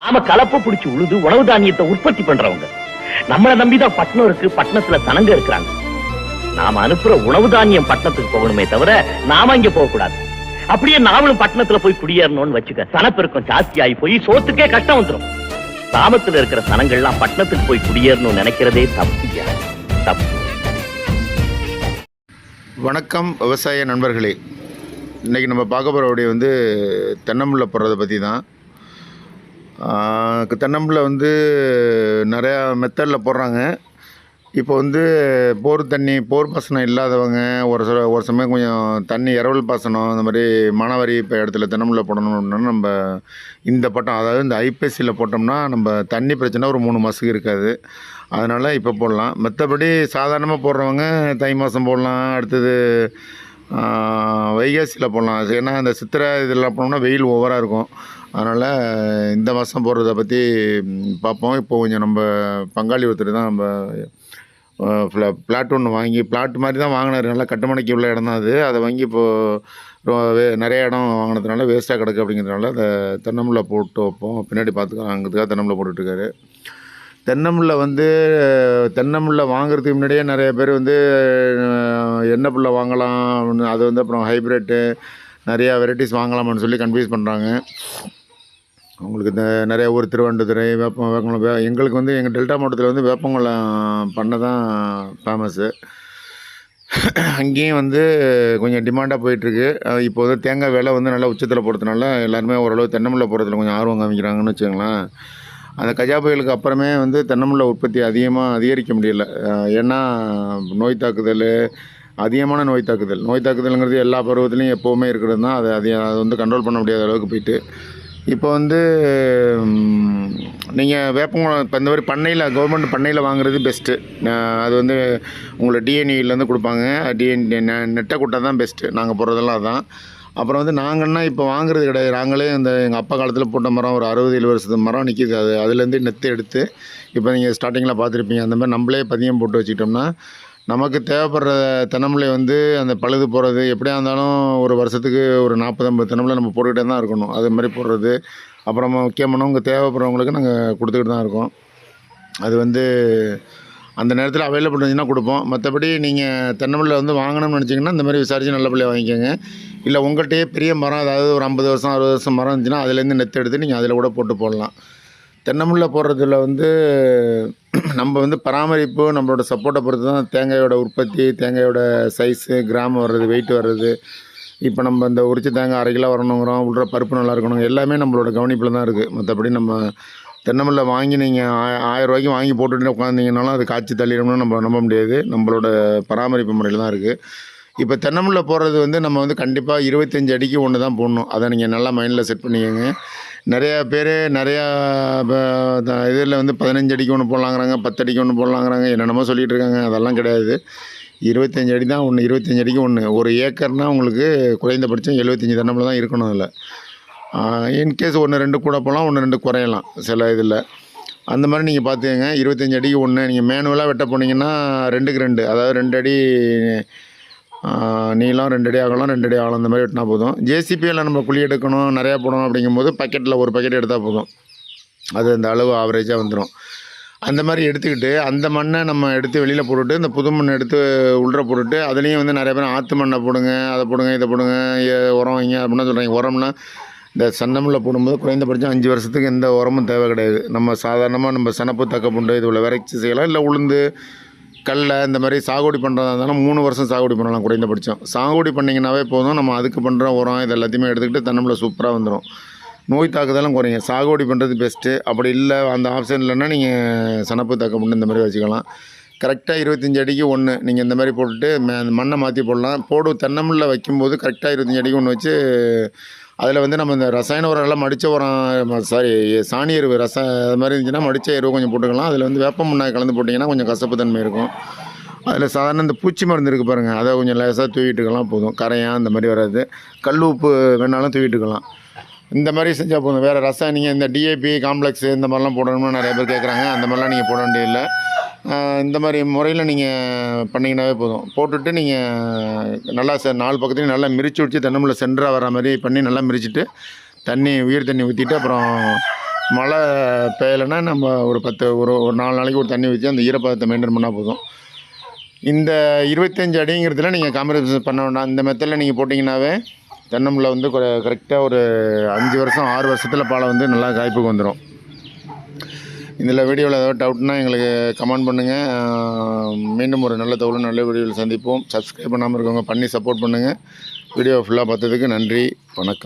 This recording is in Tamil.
நாம கலப்பு பிடிச்சு உழுது உணவு தானியத்தை உற்பத்தி பண்றவங்க. நம்மளை நம்பிதான் பட்டணம் இருக்கு, பட்டணத்துல சனங்க இருக்கிறாங்க. நாம அனுப்புற உணவு தானியம் பட்டணத்துக்கு போகணுமே தவிர நாம இங்க போக கூடாது. அப்படியே நாமளும் பட்டணத்துல போய் குடியேறணும்னு வச்சுக்க, சனப்பெருக்கம் ஜாஸ்தி ஆகி போய் சோத்துக்கே கஷ்டம் வந்துடும். கிராமத்துல இருக்கிற சனங்கள்லாம் பட்டணத்துக்கு போய் குடியேறணும்னு நினைக்கிறதே தப்பு. தப்பு. வணக்கம் விவசாய நண்பர்களே. இன்றைக்கி நம்ம பார்க்க போகிற வீடியோ தென்னம்பிள்ளை போடுறதை பற்றி தான். தென்னம்பிள்ளை நிறையா மெத்தடில் போடுறாங்க. இப்போ போர் பாசனம் இல்லாதவங்க ஒரு சமயம் கொஞ்சம் தண்ணி இரவல் பாசனம் இந்த மாதிரி மானாவாரி இப்போ இடத்துல தென்னம்பிள்ளை போடணும்னா நம்ம இந்த பட்டம், அதாவது இந்த ஐப்பசியில் போட்டோம்னா நம்ம தண்ணி பிரச்சனை ஒரு 3 மாதத்துக்கு இருக்காது. அதனால் இப்போ போடலாம். மற்றபடி சாதாரணமாக போடுறவங்க தை மாதம் போடலாம், அடுத்தது வைகாசியில் போடலாம். ஏன்னா அந்த சித்திரை இதெல்லாம் போனோம்னா வெயில் ஓவராக இருக்கும். அதனால் இந்த மாதம் போடுறத பற்றி பார்ப்போம். இப்போ கொஞ்சம் நம்ம பங்காளி ஒருத்தர் தான் நம்ம பிளாட் ஒன்று வாங்கி, பிளாட் மாதிரி தான் வாங்கினார். நல்லா கட்டுமனைக்கு உள்ள இடம் தான் அது. அதை வாங்கி இப்போது நிறைய இடம் வாங்கினதுனால வேஸ்ட்டாக கிடக்கு அப்படிங்கிறதுனால அதை தென்னம்பிள்ளை போட்டு வைப்போம். பின்னாடி பார்த்துக்கலாம், அங்கேதுக்காக தென்னம்பிள்ளை போட்டுட்ருக்காரு. தென்னம்பிள்ளை வாங்குறதுக்கு முன்னாடியே நிறைய பேர் என்ன பிள்ளை வாங்கலாம், அது அப்புறம் ஹைப்ரிட்டு நிறையா வெரைட்டிஸ் வாங்கலாமான்னு சொல்லி கன்ஃபியூஸ் பண்ணுறாங்க. உங்களுக்கு நிறைய ஊர் திருவண்ணாமலை, வேப்பங்குளம், எங்களுக்கு எங்கள் டெல்டா மாவட்டத்தில் வேப்பங்குளம் பண்ணை தான் ஃபேமஸ்ஸு. அங்கேயும் கொஞ்சம் டிமாண்டாக போயிட்டுருக்கு. இப்போ தேங்காய் விலை நல்லா உச்சத்தில் போடுறதுனால எல்லாருமே ஓரளவு தென்னம்பிள்ளை போடுறதுல கொஞ்சம் ஆர்வம் காமிக்கிறாங்கன்னு வச்சுக்கோங்களேன். அந்த கஜா புயலுக்கு அப்புறமே தென்னம்பிள்ளை உற்பத்தி அதிகரிக்க முடியல. ஏன்னா நோய் தாக்குதல், அதிகமான நோய் தாக்குதல்ங்கிறது எல்லா பருவத்துலேயும் எப்போவுமே இருக்கிறது தான். அது கண்ட்ரோல் பண்ண முடியாத அளவுக்கு போயிட்டு இப்போ நீங்கள் வேப்பங்குளம் இப்போ இந்த மாதிரி பண்ணையில், கவர்மெண்ட் பண்ணையில் வாங்குறது பெஸ்ட்டு. அது உங்களை டிஎன்இலேருந்து கொடுப்பாங்க. நெட்டை குட்டை தான் பெஸ்ட்டு. நாங்கள் போடுறதெல்லாம் அதுதான். அப்புறம் நாங்கன்னா இப்போ வாங்குறது கிடையாது. நாங்களே எங்கள் அப்பா காலத்தில் போட்ட மரம் ஒரு 60-70 வருஷத்து மரம் நிற்கிது. அதுலேருந்து நெத்தை எடுத்து இப்போ நீங்கள் ஸ்டார்டிங்கில் பார்த்துருப்பீங்க. அந்த மாதிரி நம்மளே பதியம் போட்டு வச்சுக்கிட்டோம்னா நமக்கு தேவைப்படுற தென்னம்பிள்ளை அந்த பழுது போகிறது எப்படியா இருந்தாலும் ஒரு வருஷத்துக்கு ஒரு 40-50 தென்னம்பிள்ளை நம்ம போட்டுக்கிட்டே தான் இருக்கணும். அது மாதிரி போடுறது. அப்புறமா முக்கியமானவங்க தேவைப்படுறவங்களுக்கு நாங்கள் கொடுத்துக்கிட்டு தான் இருக்கோம். அது அந்த நேரத்தில் அவைலபிள் இருந்துச்சுன்னா கொடுப்போம். மற்றபடி நீங்கள் தென்னம்பிள்ளை வாங்கணும்னு நினச்சிங்கன்னா இந்த மாதிரி விசாரித்து நல்ல பிள்ளையை வாங்கிக்கோங்க. இல்லை உங்கள்கிட்டயே பெரிய மரம், அதாவது ஒரு 50 வருஷம் 60 வருஷம் மரம் இருந்துச்சுன்னா அதுலேருந்து நெத்து எடுத்து நீங்கள் அதில் கூட போட்டு போடலாம். தென்னம்பிள்ளை போடுறதுல நம்ம பராமரிப்பு, நம்மளோட சப்போர்ட்டை பொறுத்து தான் தேங்காயோட உற்பத்தி, தேங்காயோட சைஸு, கிராம் வர்றது, வெயிட் வர்றது. இப்போ நம்ம இந்த உரிச்ச தேங்காய் 1/2 கிலோ வரணுங்கிறோம், உள்ள பருப்பு நல்லா இருக்கணும், எல்லாமே நம்மளோட கவனிப்பில் தான் இருக்குது. மற்றபடி நம்ம தென்னம்பிள்ளை வாங்கி நீங்கள் 1000 ரூபாய்க்கு வாங்கி போட்டுட்டு உட்காந்திங்கனாலும் அது காய்ச்சி தள்ளிடணும்னு நம்ம நம்ப முடியாது. நம்மளோட பராமரிப்பு முறையில் தான் இருக்குது. இப்போ தென்னம்பிள்ளை போடுறது நம்ம கண்டிப்பாக 25 அடிக்கு ஒன்று தான் போடணும். அதை நீங்கள் நல்லா மைண்டில் செட் பண்ணிக்கோங்க. நிறையா பேர் நிறையா இதில் 15 அடிக்கு ஒன்று போடலாங்கிறாங்க, 10 அடிக்கு ஒன்று போடலாங்கிறாங்க, என்னென்னமோ சொல்லிகிட்டு இருக்காங்க. அதெல்லாம் கிடையாது. 25 அடி தான் ஒன்று, 25 அடிக்கு ஒன்று. ஒரு ஏக்கர்னால் உங்களுக்கு குறைந்தபட்சம் 75 தென்னம்பிள்ளை தான் இருக்கணும். அதில் இன்கேஸ் 1-2 கூட போகலாம், 1-2 குறையலாம் சில இதில். அந்த மாதிரி நீங்கள் பார்த்துக்கங்க. 25 அடிக்கு ஒன்று. நீங்கள் மேனுவலாக வெட்ட போனீங்கன்னா 2க்கு 2, அதாவது 2 அடி நீளம், 2 அடி அகலம், 2 அடி ஆழம், இந்த மாதிரி வெட்டினா போதும். ஜேசிபியில் நம்ம குழி எடுக்கணும், நிறையா போடணும் அப்படிங்கும்போது பக்கெட்டில் ஒரு பக்கெட் எடுத்தால் போதும். அது அந்த அளவு ஆவரேஜாக வந்துடும். அந்த மாதிரி எடுத்துக்கிட்டு அந்த மண்ணை நம்ம எடுத்து வெளியில் போட்டுட்டு இந்த புது மண்ணை எடுத்து உள்ள போட்டுட்டு அதுலேயும் நிறைய பேர் ஆற்று மண்ணை போடுங்க, அதை போடுங்க, இதை போடுங்க, உரம் வைங்க அப்படின்னா சொல்கிறாங்க. உரம்னா இந்த தென்னம்பிள்ளை போடும்போது குறைந்தபட்சம் 5 வருஷத்துக்கு எந்த உரமும் தேவை கிடையாது. நம்ம சாதாரணமாக நம்ம சனப்பு, தக்கப்புண்டு இது உள்ள விரைச்சி செய்யலாம். இல்லை உளுந்து, கடலை இந்த மாதிரி சாகுபடி பண்ணுறதா இருந்தாலும் 3 வருஷம் சாகுபடி பண்ணலாம் குறைந்தபட்சம். சாகுபடி பண்ணிங்கன்னாவே போதும். நம்ம அதுக்கு பண்ணுற உரம் இது எல்லாத்தையுமே எடுத்துக்கிட்டு தென்னம்பிள்ளை சூப்பராக வந்துடும். நோய் தாக்குதலும் குறைங்க. சாகுபடி பண்ணுறது பெஸ்ட்டு. அப்படி இல்லை, அந்த ஆப்ஷன் இல்லைன்னா நீங்கள் சனப்பு, தக்கப்புண்டு இந்த மாதிரி வச்சுக்கலாம். கரெக்டாக 25 அடிக்கு ஒன்று நீங்கள் இந்த மாதிரி போட்டுட்டு மண்ணை மாற்றி போடலாம். தென்னம்பிள்ளை வைக்கும்போது கரெக்டாக 25 அடிக்கு ஒன்று வச்சு அதில் நம்ம இந்த ரசாயன உரம்லாம் மடித்த உரம், சாணி எருவு அது மாதிரி இருந்துச்சுன்னா மடித்த எருவு கொஞ்சம் போட்டுக்கலாம். அதில் வேப்ப முன்னாய் கலந்து போட்டிங்கன்னா கொஞ்சம் கசப்பு தன்மை இருக்கும். அதில் சாதாரண இந்த பூச்சி மருந்து இருக்குது பாருங்கள், அதை கொஞ்சம் லேசாக தூவிட்டுக்கலாம் போதும். கரையான் இந்த மாதிரி வராது. கல் உப்பு வேணாலும் தூவிட்டுக்கலாம். இந்த மாதிரி செஞ்சால் போதும். வேறு ரசாயனிங்க இந்த டிஏபி காம்ப்ளெக்ஸு இந்த மாதிரிலாம் போடணும்னு நிறைய பேர் கேட்குறாங்க. அந்த மாதிரிலாம் நீங்கள் போட வேண்டியதில்லை. இந்த மாதிரி முறையில் நீங்கள் பண்ணிங்கன்னாவே போதும். போட்டுட்டு நீங்கள் நல்லா 4 பக்கத்துலையும் நல்லா மிரித்து வச்சு தென்னம்பிள்ளை சென்டராக வர மாதிரி பண்ணி நல்லா மிரிச்சிட்டு உயிர் தண்ணி ஊற்றிட்டு அப்புறம் மழை பெய்யலைன்னா நம்ம ஒரு 4 நாளைக்கு ஒரு தண்ணி வச்சு அந்த ஈரப்பதத்தை மெயின்டைன் பண்ணால் போதும். இந்த 25 அடிங்கிறதுல நீங்கள் காம்ப்ரமைஸ் பண்ண வேண்டாம். இந்த மெத்தடில் நீங்கள் போட்டிங்கன்னாவே தென்னம்பிள்ளை வந்து கரெக்டாக ஒரு 5 வருஷம் 6 வருஷத்தில் பாலை வந்து நல்லா காய்ப்புக்கு வந்துடும். இதில் வீடியோவில் ஏதாவது டவுட்னா எங்களுக்கு கமெண்ட் பண்ணுங்கள். மீண்டும் ஒரு நல்ல தகவலும் நல்ல வீடியோவில் சந்திப்போம். சப்ஸ்கிரைப் பண்ணாமல் இருக்கவங்க பண்ணி சப்போர்ட் பண்ணுங்கள். வீடியோ ஃபுல்லாக பார்த்ததுக்கு நன்றி, வணக்கம்.